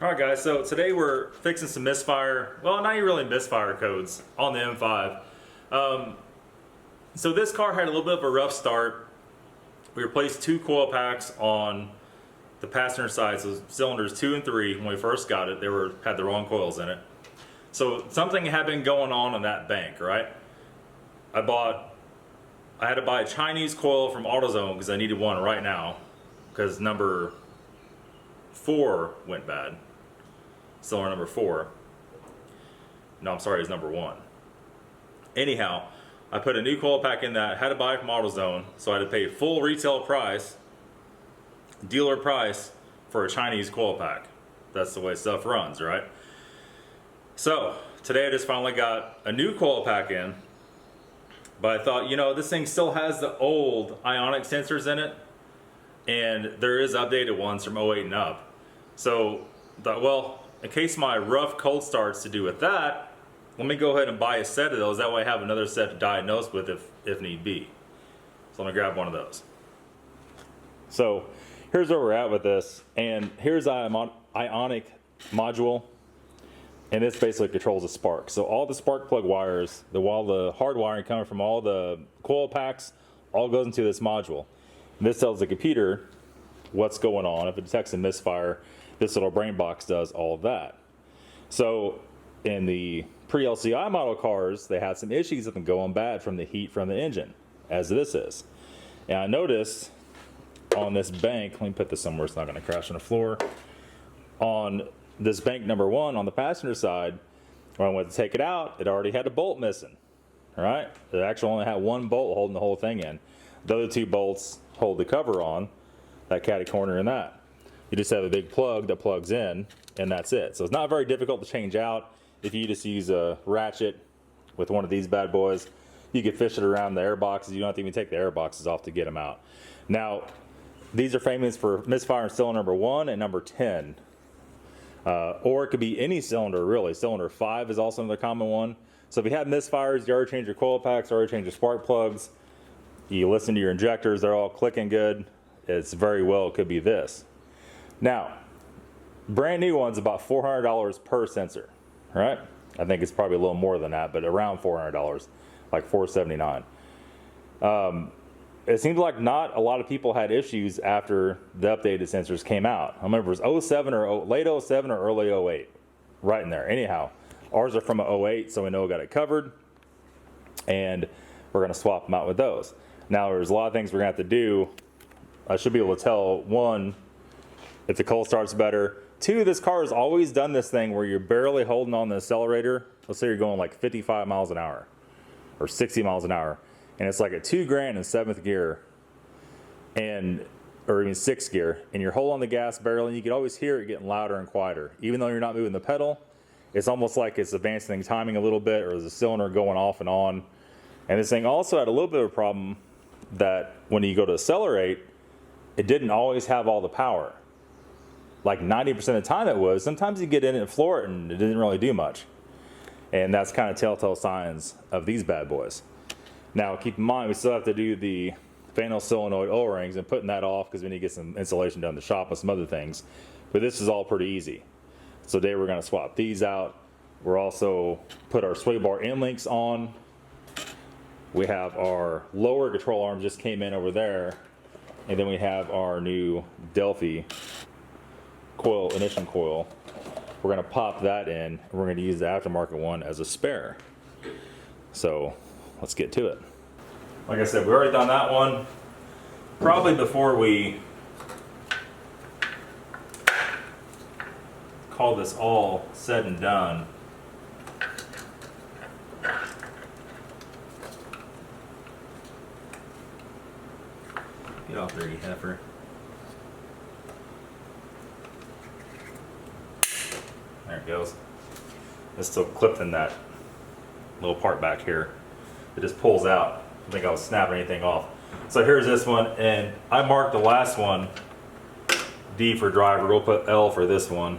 Alright guys, so today we're fixing some misfire, well not even really misfire codes on the M5. So this car had a little bit of a rough start. We replaced two coil packs on the passenger side, so cylinders 2 and 3. When we first got it, they had the wrong coils in it. So something had been going on that bank, right? I had to buy a Chinese coil from AutoZone because I needed one right now because number 4 went bad. Cylinder number 4. No, I'm sorry, it's number 1. Anyhow, I put a new coil pack in that, had to buy it from AutoZone, so I had to pay full retail price, dealer price, for a Chinese coil pack. That's the way stuff runs, right? So, today I just finally got a new coil pack in, but I thought, you know, this thing still has the old Ionic sensors in it, and there is updated ones from 08 and up. So, thought, well, in case my rough cold starts to do with that, let me go ahead and buy a set of those. That way I have another set to diagnose with if need be. So I'm gonna grab one of those. So here's where we're at with this. And here's our Ionic module. And this basically controls the spark. So all the spark plug wires, all the hard wiring coming from all the coil packs, all goes into this module. And this tells the computer what's going on. If it detects a misfire, this little brain box does all of that. So in the pre-LCI model cars, they had some issues with them going bad from the heat from the engine, as this is. And I noticed on this bank, let me put this somewhere it's not going to crash on the floor. On this bank number 1 on the passenger side, when I went to take it out, it already had a bolt missing. All right, it actually only had one bolt holding the whole thing in. The other 2 bolts hold the cover on, that catty corner and that. You just have a big plug that plugs in, and that's it. So it's not very difficult to change out. If you just use a ratchet with one of these bad boys, you can fish it around the air boxes. You don't have to even take the air boxes off to get them out. Now, these are famous for misfire cylinder number 1 and number 10. Or it could be any cylinder, really. Cylinder 5 is also another common one. So if you have misfires, you already change your coil packs, already change your spark plugs, you listen to your injectors, they're all clicking good, it's very well, it could be this. Now, brand new one's about $400 per sensor, right? I think it's probably a little more than that, but around $400, like $479. It seems like not a lot of people had issues after the updated sensors came out. I remember it was 07 or late 07 or early 08, right in there. Anyhow, ours are from 08, so we know we got it covered, and we're gonna swap them out with those. Now, there's a lot of things we're gonna have to do. I should be able to tell, 1, if the cold starts better. 2, this car has always done this thing where you're barely holding on the accelerator. Let's say you're going like 55 miles an hour or 60 miles an hour. And it's like at 2 grand in 7th gear, or even 6th gear, and you're holding on the gas barely, and you can always hear it getting louder and quieter. Even though you're not moving the pedal, it's almost like it's advancing timing a little bit, or there's a cylinder going off and on. And this thing also had a little bit of a problem that when you go to accelerate, it didn't always have all the power. Like 90% of the time it was. Sometimes you get in it and floor it and it didn't really do much. And that's kind of telltale signs of these bad boys. Now keep in mind, we still have to do the phantom solenoid O-rings and putting that off because we need to get some insulation done in the shop and some other things. But this is all pretty easy. So today we're going to swap these out. We're also put our sway bar end links on. We have our lower control arm just came in over there. And then we have our new Delphi coil, ignition coil. We're going to pop that in, and we're going to use the aftermarket one as a spare. So let's get to it. Like I said, we already done that one. Probably before we call this all said and done, get off there, you heifer. There it goes. It's still clipped in that little part back here. It just pulls out. I don't think I was snapping anything off. So here's this one, and I marked the last one D for driver. We'll put L for this one.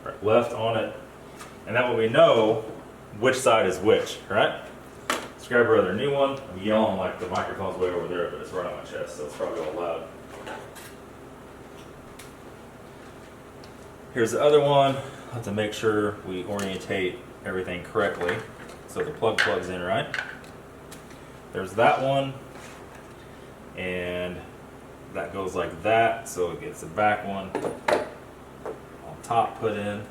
Right, left on it, and that way we know which side is which, right? So Let's grab our other new one. I'm yelling like the microphone's way over there, but it's right on my chest, so it's probably all loud. Here's the other one. I have to make sure we orientate everything correctly so the plug plugs in right. There's that one, and that goes like that, so it gets the back one on top put in.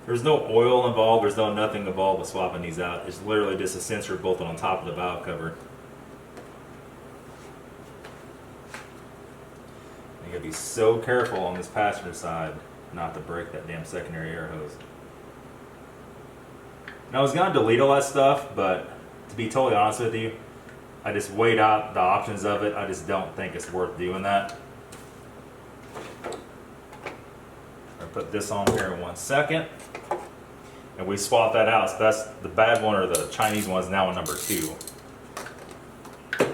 There's no oil involved, there's no nothing involved with swapping these out. It's literally just a sensor bolted on top of the valve cover. You gotta be so careful on this passenger side not to break that damn secondary air hose. Now I was gonna delete all that stuff, but to be totally honest with you, I just weighed out the options of it. I just don't think it's worth doing that. I'll put this on here in 1 second. And we swap that out. So that's the bad one, or the Chinese one is now on number 2. If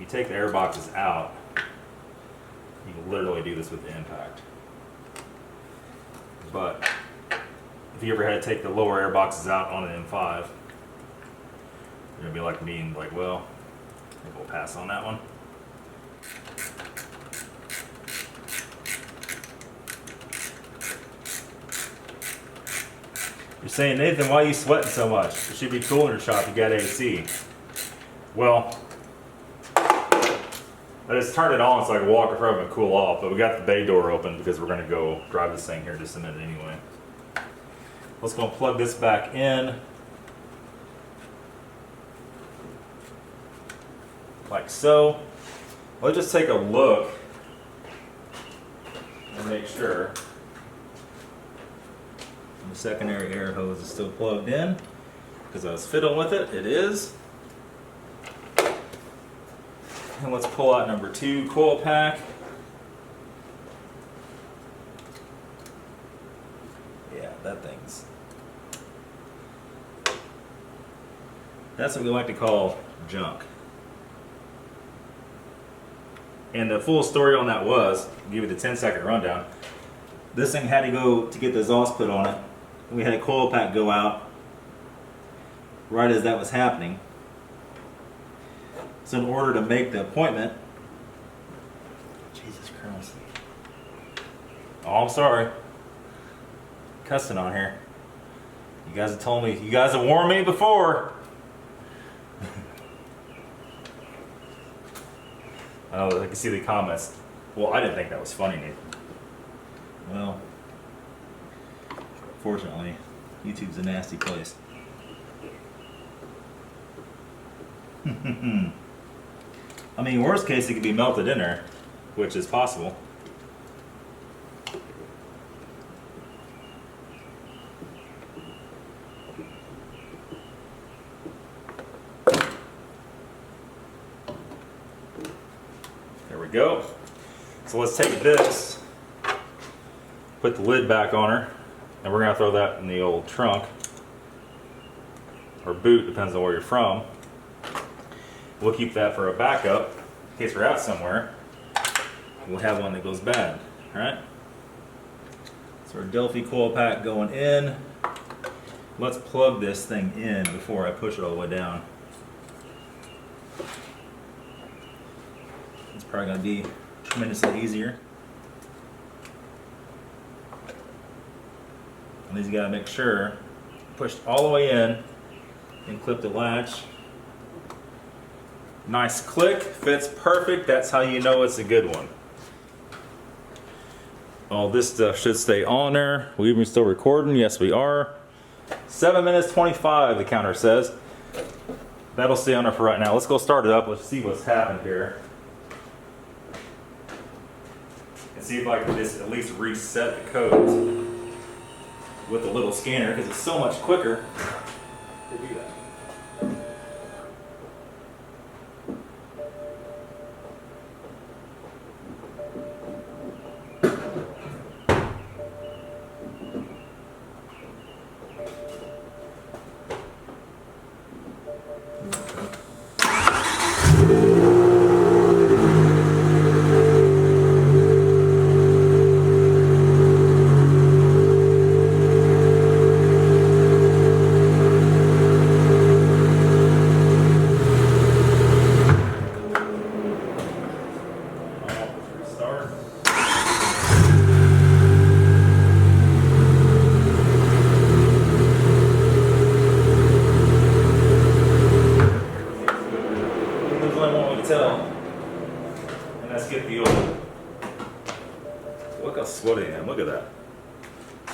you take the air boxes out, you can literally do this with the impact. But if you ever had to take the lower air boxes out on an M5, you're gonna be like me and like, well, maybe we'll pass on that one. You're saying, Nathan, why are you sweating so much? It should be cool in your shop, you got AC. Well, I just turned it on so I could walk in front of it and cool off, but we got the bay door open because we're gonna go drive this thing here in just a minute anyway. Let's go plug this back in. Like so. Let's just take a look and make sure the secondary air hose is still plugged in, because I was fiddling with it. It is. And let's pull out number 2 coil pack. Yeah, that thing's... that's what we like to call junk. And the full story on that was, I'll give you the 10-second rundown. This thing had to go to get the exhaust put on it. We had a coil pack go out right as that was happening. So in order to make the appointment, Jesus Christ. Oh, I'm sorry. Cussing on here. You guys have told me, you guys have warned me before. Oh, I can see the comments. Well, I didn't think that was funny, Nathan. Well, fortunately, YouTube's a nasty place. I mean, worst case, it could be melted in there, which is possible. There we go. So let's take this, put the lid back on her, and we're gonna throw that in the old trunk, or boot, depends on where you're from. We'll keep that for a backup in case we're out somewhere. We'll have one that goes bad, all right? So our Delphi coil pack going in. Let's plug this thing in before I push it all the way down. It's probably gonna be tremendously easier. And then you gotta make sure, pushed all the way in and clip the latch. Nice click, fits perfect. That's how you know it's a good one. All this stuff should stay on there. We even still recording? Yes, we are. 7 minutes 25, the counter says. That'll stay on there for right now. Let's go start it up. Let's see what's happened here. And see if I can just at least reset the codes with the little scanner, because it's so much quicker to do that.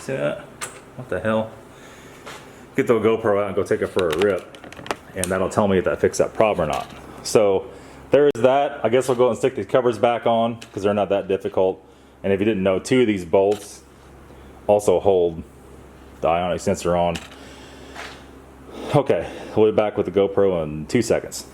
See that? What the hell? Get the GoPro out and go take it for a rip, and that'll tell me if that fixed that problem or not. So there's that. I guess we'll go and stick these covers back on because they're not that difficult. And if you didn't know, 2 of these bolts also hold the Ionic sensor on. Okay, we'll be back with the GoPro in 2 seconds.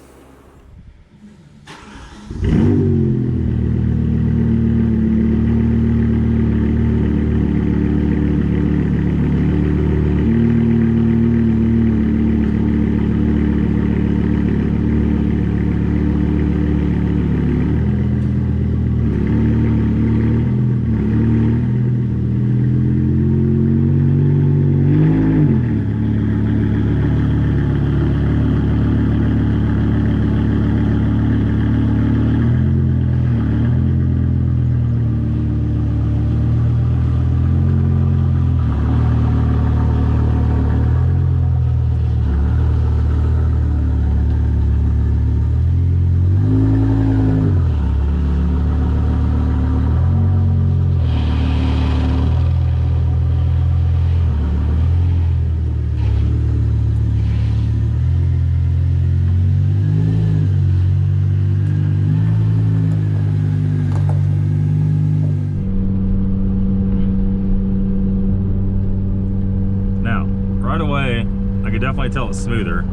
Definitely tell it's smoother.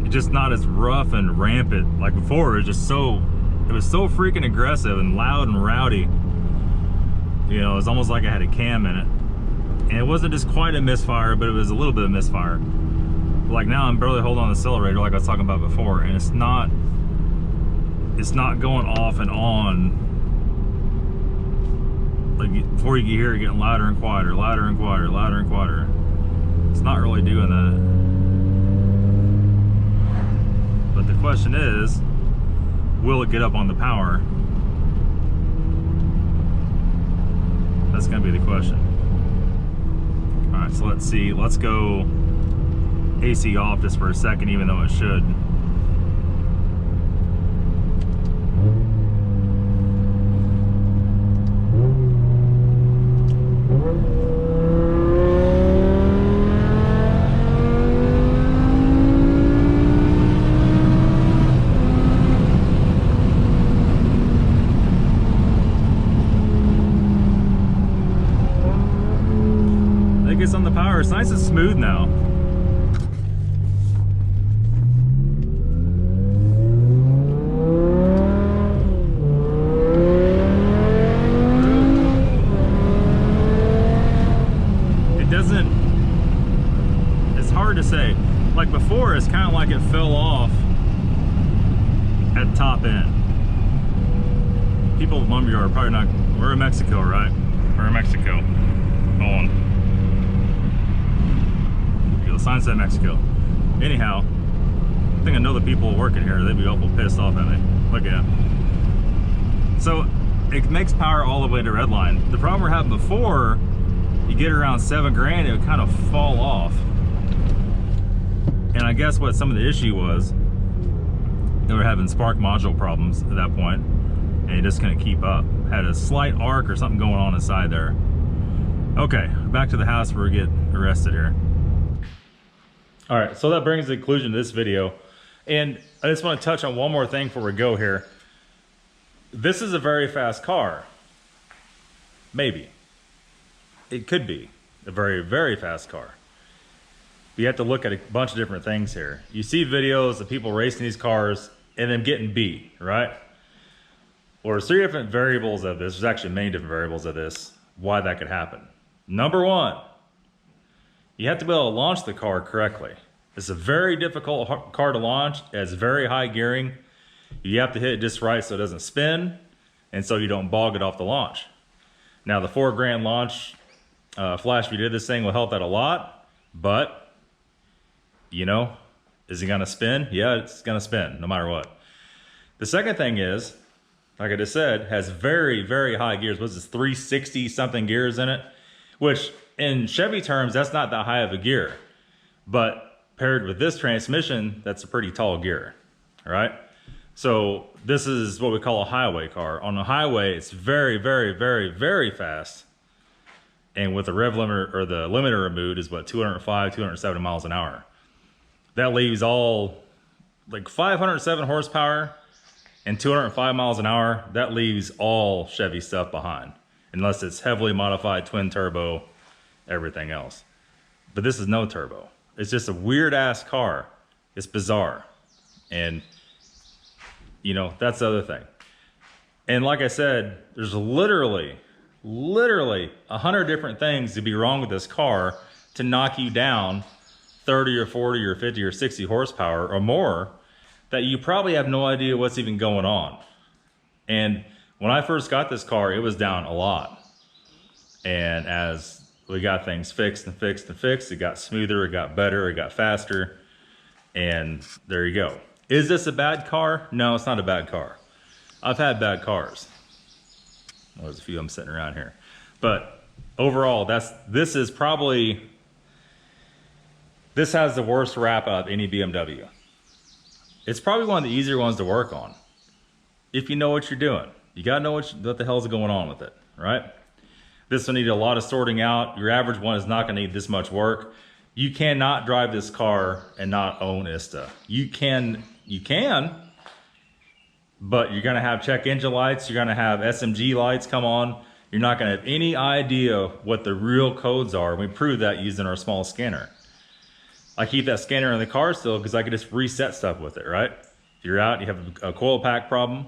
It's just not as rough and rampant like before. It was so freaking aggressive and loud and rowdy. You know, it was almost like I had a cam in it. And it wasn't just quite a misfire, but it was a little bit of misfire. Like now I'm barely holding on the accelerator like I was talking about before, and it's not going off and on. Like before you can hear it getting louder and quieter, louder and quieter, louder and quieter. It's not really doing that. But the question is, will it get up on the power? That's gonna be the question. All right, so let's see. Let's go AC off just for a second, even though it should. On the power, it's nice and smooth now. It doesn't, it's hard to say. Like before, it's kind of like it fell off at the top end. People with lumberyard are probably not, we're in Mexico, right? We're in Mexico. Hold on. Sign said Mexico. Anyhow, I think I know the people working here. They'd be awful pissed off at me. Look at it. So it makes power all the way to red line. The problem we're having before, you get around 7 grand, it would kind of fall off. And I guess what some of the issue was, they were having spark module problems at that point, and it just couldn't keep up. Had a slight arc or something going on inside there. Okay, back to the house where we get arrested here. All right, so that brings the conclusion to this video. And I just want to touch on one more thing before we go here. This is a very fast car. Maybe. It could be a very, very fast car. You have to look at a bunch of different things here. You see videos of people racing these cars and them getting beat, right? Well, there's 3 different variables of this. There's actually many different variables of this, why that could happen. Number 1, you have to be able to launch the car correctly. It's a very difficult car to launch. It has very high gearing. You have to hit it just right so it doesn't spin, and so you don't bog it off the launch. Now the 4 grand launch flash video of this thing will help that a lot, but you know, is it gonna spin? Yeah, it's gonna spin no matter what. The second thing is, like I just said, has very, very high gears. What's this, 360 something gears in it? Which in Chevy terms, that's not that high of a gear. But paired with this transmission, that's a pretty tall gear, all right? So this is what we call a highway car. On a highway, it's very, very, very, very fast. And with the rev limiter or the limiter removed is what, 205, 270 miles an hour. That leaves all like 507 horsepower and 205 miles an hour. That leaves all Chevy stuff behind, unless it's heavily modified twin turbo, everything else. But this is no turbo. It's just a weird ass car. It's bizarre. And you know, that's the other thing. And like I said, there's literally 100 different things to be wrong with this car to knock you down 30 or 40 or 50 or 60 horsepower or more, that you probably have no idea what's even going on. And when I first got this car, it was down a lot. And as we got things fixed and fixed and fixed, it got smoother, it got better, it got faster. And there you go. Is this a bad car? No, it's not a bad car. I've had bad cars. Well, there's a few of them sitting around here. But overall, this has the worst rap out of any BMW. It's probably one of the easier ones to work on. If you know what you're doing. You gotta know what the hell's going on with it, right? This will need a lot of sorting out. Your average one is not gonna need this much work. You cannot drive this car and not own ISTA. You can, but you're gonna have check engine lights, you're gonna have SMG lights come on. You're not gonna have any idea what the real codes are. We proved that using our small scanner. I keep that scanner in the car still because I can just reset stuff with it, right? If you're out, you have a coil pack problem,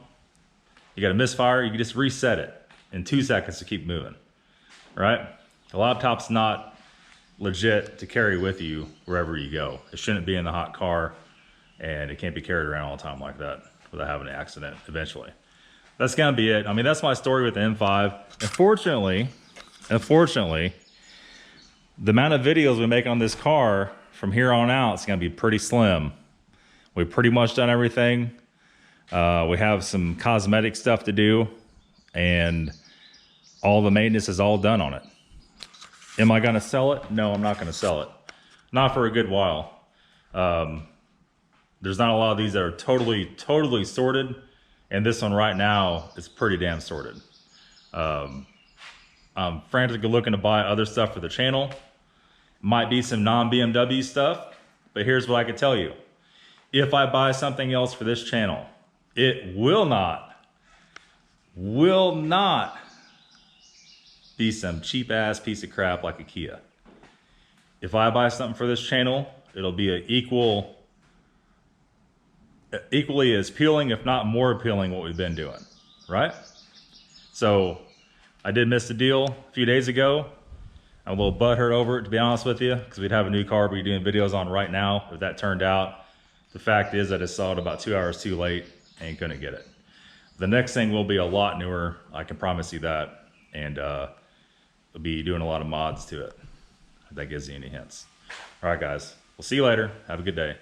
you got a misfire, you can just reset it in 2 seconds to keep moving, right? The laptop's not legit to carry with you wherever you go. It shouldn't be in the hot car, and it can't be carried around all the time like that without having an accident eventually. That's gonna be it. I mean, that's my story with the M5. Unfortunately, the amount of videos we make on this car from here on out is gonna be pretty slim. We've pretty much done everything. We have some cosmetic stuff to do, and all the maintenance is all done on it. Am I gonna sell it? No, I'm not gonna sell it. Not for a good while. There's not a lot of these that are totally sorted, and this one right now is pretty damn sorted. I'm frantically looking to buy other stuff for the channel. Might be some non-BMW stuff, but here's what I can tell you. If I buy something else for this channel, it will not be some cheap ass piece of crap like a Kia. If I buy something for this channel, it'll be equally as appealing, if not more appealing, what we've been doing, right? So I did miss the deal a few days ago. I'm a little butthurt over it, to be honest with you, because we'd have a new car we'd be doing videos on right now if that turned out. The fact is I just saw it about 2 hours too late and couldn't get it. The next thing will be a lot newer, I can promise you that, and we'll be doing a lot of mods to it, if that gives you any hints. All right, guys, we'll see you later. Have a good day.